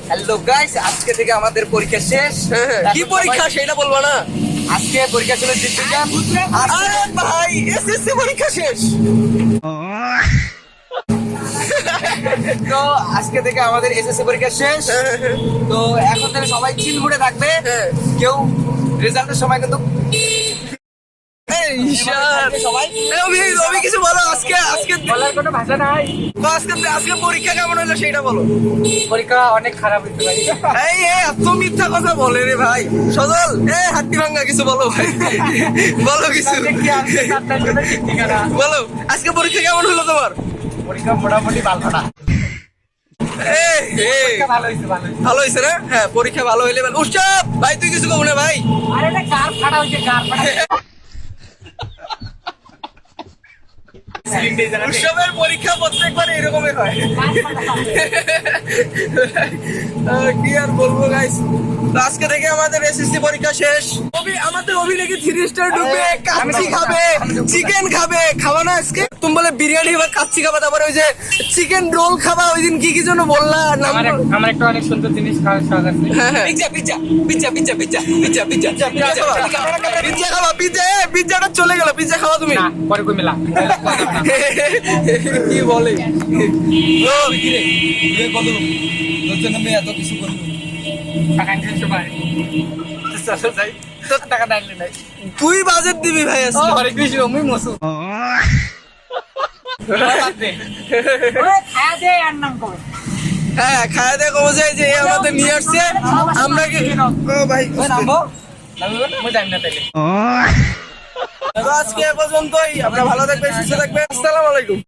Hello guys, আজকে থেকে আমাদের পরীক্ষা শেষ। কি পরীক্ষা সেটা বলবো না। আজকে পরীক্ষা ছিল জীববিজ্ঞান। আরে ভাই এসএসসি পরীক্ষা শেষ। তো আজকে থেকে আমাদের এসএসসি পরীক্ষা শেষ। তো এখন থেকে সবাই চিল মুডে থাকবে। কেউ রেজাল্টের সময় কিন্তু সবাই অভি কিছু বলো। আজকে বলার কোনো ভাষা নাই। আজকে পরীক্ষা কেমন হলো সেটা বলো। পরীক্ষা অনেক খারাপ হইতে পারে। এই এত মিথ্যা কথা বলে রে ভাই। সজল হাতি ভাঙ্গা কিছু বলো ভাই। বলো কিছু বলো। আজকে পরীক্ষা কেমন হলো তোমার? পরীক্ষা মোটামুটি ভালো না। ভালো হয়েছে ভালো হয়েছে না? হ্যাঁ, পরীক্ষা ভালো হইলে ভালো। উৎসব ভাই তুই কিছু কব না ভাই। আরে এটা কার ফাটা হয়েছে, কার ফাটা। উৎসবের পরীক্ষা প্রত্যেকবার এরকমই হয়। কি আর বলবো গাইস। তো আজকে থেকে আমাদের এসএসসি পরীক্ষা শেষ। আমাদের অভি নাকি 3 স্টার ঢুকবে, কাচ্চি খাবে, চিকেন খাবে। খাওয়া না আজকে? তুমি বলে বিরিয়ানি বা কাচ্চি খাবা, তারপরে ওই যে চিকেন রোল খাবা। ওই দিন কি জন্য বললা? আমার একটা অনেক সুন্দর জিনিস খাওয়ার শখ আছে। পিজ্জা খাবা। পিজ্জাটা চলে গেল। পিজ্জা খাওয়া তুমি? না, পরে কই মেলা। কি বলে এত কিছু করবো টাকা নিয়ে সবাই টাকা ডাইলে নাই। তুই বাজেট দিবি ভাই আজকে। হরে কৃষ্ণ, মুই মসু খায়া দে আর নাম কর। হ্যাঁ, খাওয়া দাওয়া কমে যায় যে আমাদের নিয়ে আসছে। আমরা কি ভাই নামবো মুই টাইম না তাইলে। তো আজকে এ পর্যন্তই। আপনারা ভালো থাকবেন, সুস্থ থাকবেন। আসসালামু আলাইকুম।